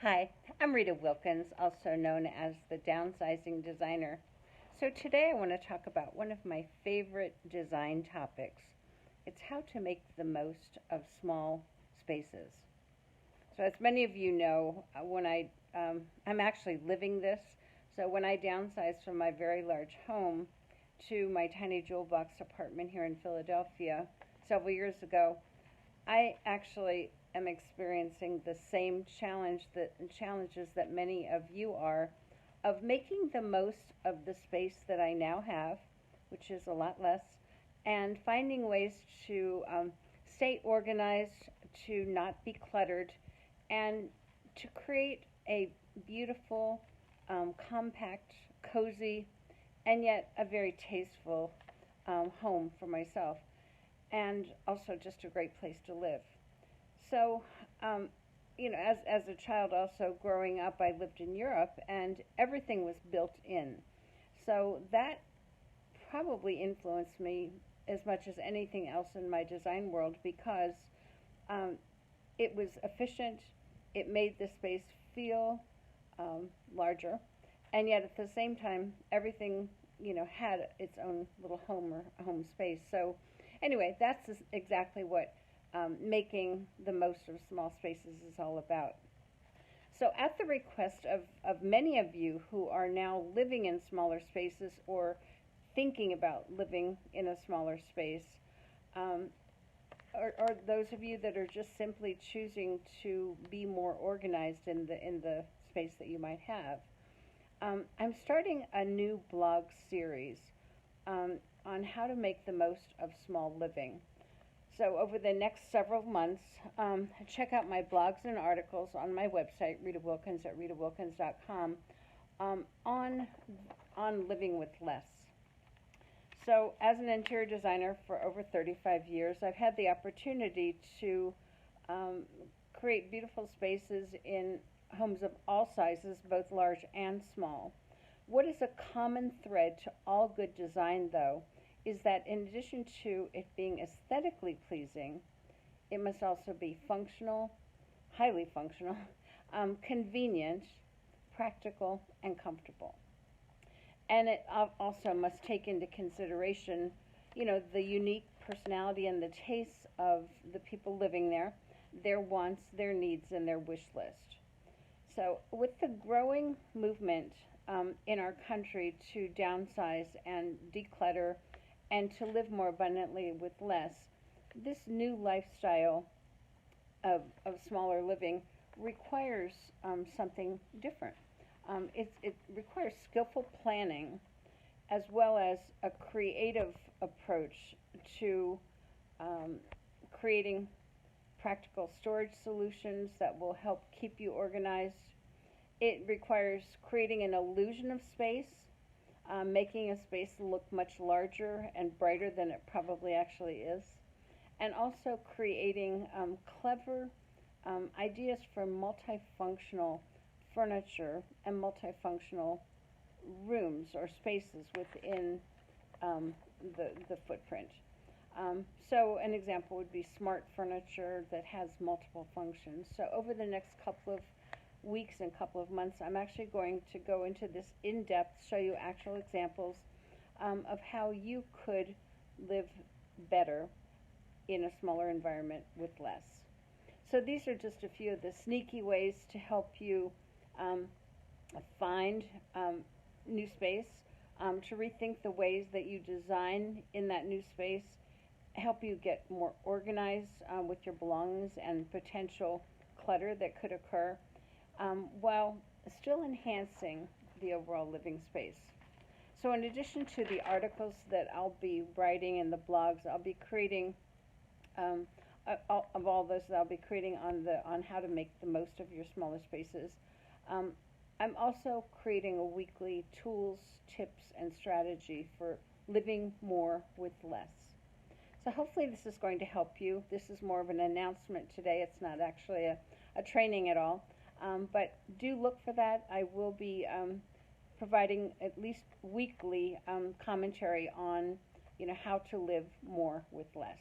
Hi, I'm Rita Wilkins, also known as the Downsizing Designer. So today I want to talk about one of my favorite design topics. It's how to make the most of small spaces. So as many of you know, I'm actually living this. So when I downsized from my very large home to my tiny jewel box apartment here in Philadelphia several years ago, I actually am experiencing the same challenges that many of you are, of making the most of the space that I now have, which is a lot less, and finding ways to stay organized, to not be cluttered, and to create a beautiful, compact, cozy, and yet a very tasteful home for myself, and also just a great place to live. So, as a child, also growing up, I lived in Europe, and everything was built in. So that probably influenced me as much as anything else in my design world because um, it was efficient. It made the space feel larger, and yet at the same time, everything had its own little home or home space. So, anyway, that's exactly what making the most of small spaces is all about. So, at the request of many of you who are now living in smaller spaces or thinking about living in a smaller space, um, or those of you that are just simply choosing to be more organized in the space that you might have, I'm starting a new blog series on how to make the most of small living. So over the next several months, check out my blogs and articles on my website, Rita Wilkins at ritawilkins.com, on living with less. So as an interior designer for over 35 years, I've had the opportunity to create beautiful spaces in homes of all sizes, both large and small. What is a common thread to all good design, though, is that in addition to it being aesthetically pleasing, it must also be functional, highly functional, convenient, practical, and comfortable. And it also must take into consideration, the unique personality and the tastes of the people living there, their wants, their needs, and their wish list. So with the growing movement in our country to downsize and declutter and to live more abundantly with less, this new lifestyle of smaller living requires something different. It requires skillful planning as well as a creative approach to creating practical storage solutions that will help keep you organized. It requires creating an illusion of space, making a space look much larger and brighter than it probably actually is, and also creating clever ideas for multifunctional furniture and multifunctional rooms or spaces within the footprint. So an example would be smart furniture that has multiple functions. So over the next couple of weeks and couple of months, I'm actually going to go into this in depth, show you actual examples of how you could live better in a smaller environment with less. So these are just a few of the sneaky ways to help you find new space, to rethink the ways that you design in that new space, help you get more organized with your belongings and potential clutter that could occur, while still enhancing the overall living space. So in addition to the articles that I'll be writing and the blogs, I'll be creating of all those that I'll be creating on how to make the most of your smaller spaces. I'm also creating a weekly tools, tips, and strategy for living more with less. So hopefully this is going to help you. This is more of an announcement today. It's not actually a training at all. But do look for that. I will be providing at least weekly commentary on how to live more with less.